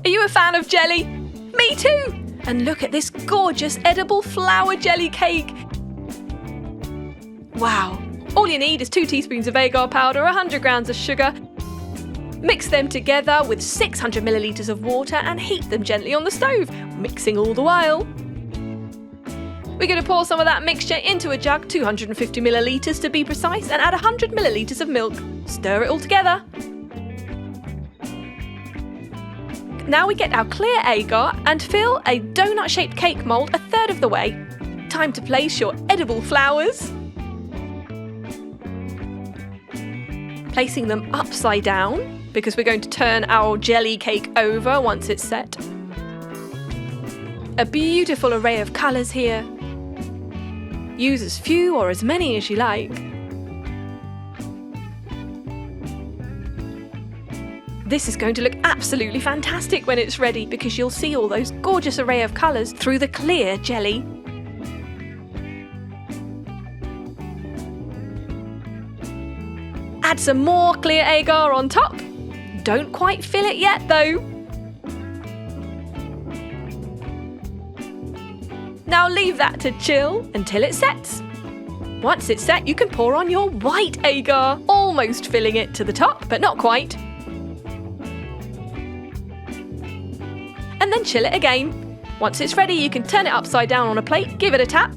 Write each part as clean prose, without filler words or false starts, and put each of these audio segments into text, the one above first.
Are you a fan of jelly? Me too! And look at this gorgeous edible flower jelly cake. Wow. All you need is 2 teaspoons of agar powder, 100 grams of sugar. Mix them together with 600 millilitres of water and heat them gently on the stove, mixing all the while. We're going to pour some of that mixture into a jug, 250 millilitres to be precise, and add 100 millilitres of milk. Stir it all together. Now we get our clear agar and fill a donut-shaped cake mould a third of the way. Time to place your edible flowers. Placing them upside down, because we're going to turn our jelly cake over once it's set. A beautiful array of colours here. Use as few or as many as you like. This is going to look absolutely fantastic when it's ready, because you'll see all those gorgeous array of colours through the clear jelly. Add some more clear agar on top. Don't quite fill it yet though. Now leave that to chill until it sets. Once it's set, you can pour on your white agar, almost filling it to the top, but not quite. And then chill it again. Once it's ready, you can turn it upside down on a plate, give it a tap,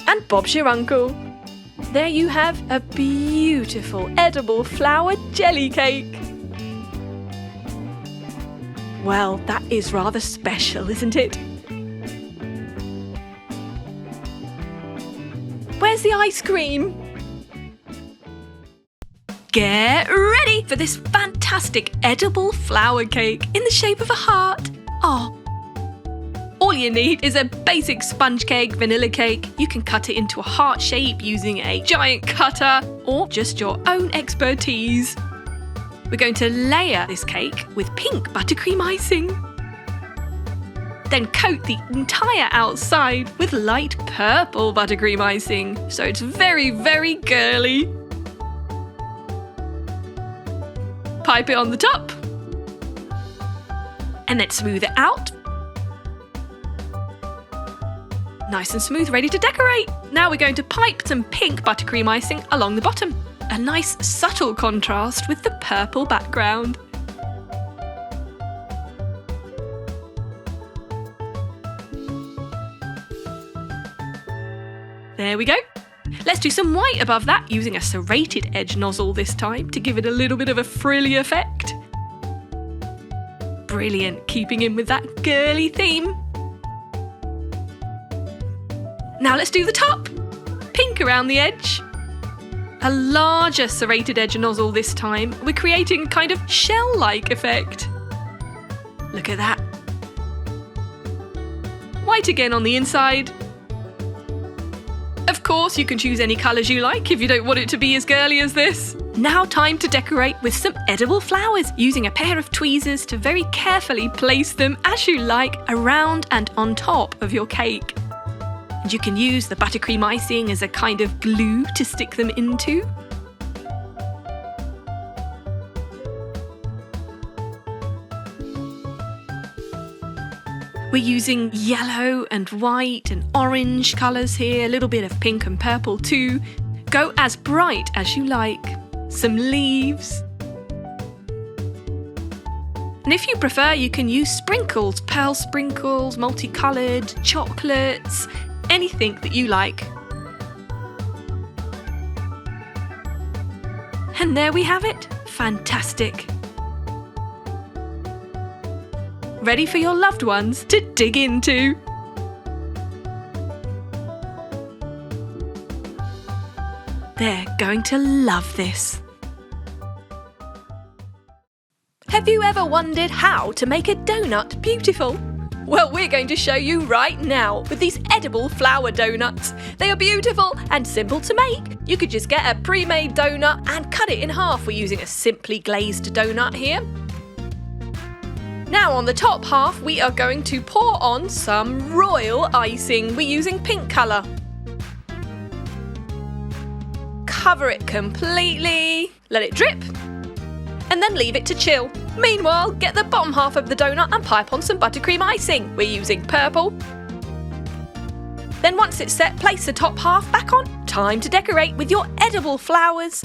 and Bob's your uncle. There you have a beautiful edible flower jelly cake. Well, that is rather special, isn't it? Where's the ice cream? Get ready for this fantastic edible flower cake in the shape of a heart. Oh. All you need is a basic sponge cake, vanilla cake. You can cut it into a heart shape using a giant cutter or just your own expertise. We're going to layer this cake with pink buttercream icing. Then coat the entire outside with light purple buttercream icing, so it's very, very girly. Pipe it on the top. And then smooth it out. Nice and smooth, ready to decorate. Now we're going to pipe some pink buttercream icing along the bottom. A nice subtle contrast with the purple background. There we go. Let's do some white above that using a serrated edge nozzle this time to give it a little bit of a frilly effect. Brilliant, keeping in with that girly theme. Now let's do the top. Pink around the edge. A larger serrated edge nozzle this time. We're creating a kind of shell-like effect. Look at that. White again on the inside. Of course, you can choose any colours you like if you don't want it to be as girly as this. Now time to decorate with some edible flowers, using a pair of tweezers to very carefully place them as you like around and on top of your cake. And you can use the buttercream icing as a kind of glue to stick them into. We're using yellow and white and orange colours here, a little bit of pink and purple too. Go as bright as you like. Some leaves. And if you prefer, you can use sprinkles, pearl sprinkles, multicoloured, chocolates, anything that you like. And there we have it. Fantastic. Ready for your loved ones to dig into. They're going to love this. Have you ever wondered how to make a donut beautiful? Well, we're going to show you right now with these edible flower donuts. They are beautiful and simple to make. You could just get a pre-made donut and cut it in half. We're using a simply glazed donut here. Now on the top half, we are going to pour on some royal icing. We're using pink colour. Cover it completely, let it drip, and then leave it to chill. Meanwhile, get the bottom half of the donut and pipe on some buttercream icing. We're using purple. Then once it's set, place the top half back on. Time to decorate with your edible flowers.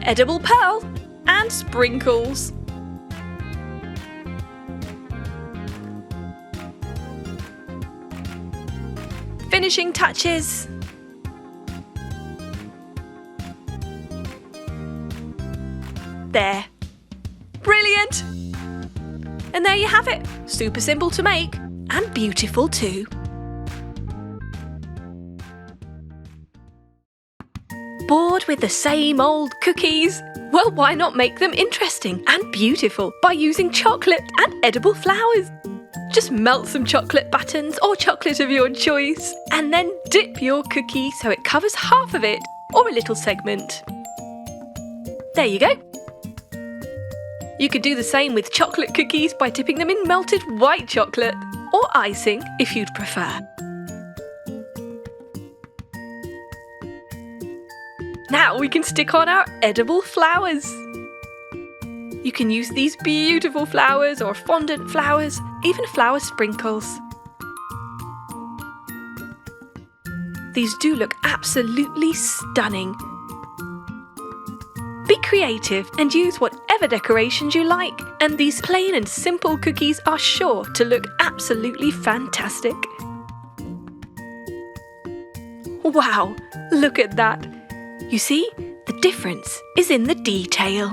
Edible pearl and sprinkles. Finishing touches. There. Brilliant! And there you have it. Super simple to make and beautiful too. Bored with the same old cookies? Well, why not make them interesting and beautiful by using chocolate and edible flowers? Just melt some chocolate buttons or chocolate of your choice and then dip your cookie so it covers half of it or a little segment. There you go. You could do the same with chocolate cookies by dipping them in melted white chocolate or icing if you'd prefer. Now we can stick on our edible flowers. You can use these beautiful flowers or fondant flowers, even flower sprinkles. These do look absolutely stunning. Be creative and use whatever decorations you like, and these plain and simple cookies are sure to look absolutely fantastic. Wow, look at that! You see, the difference is in the detail.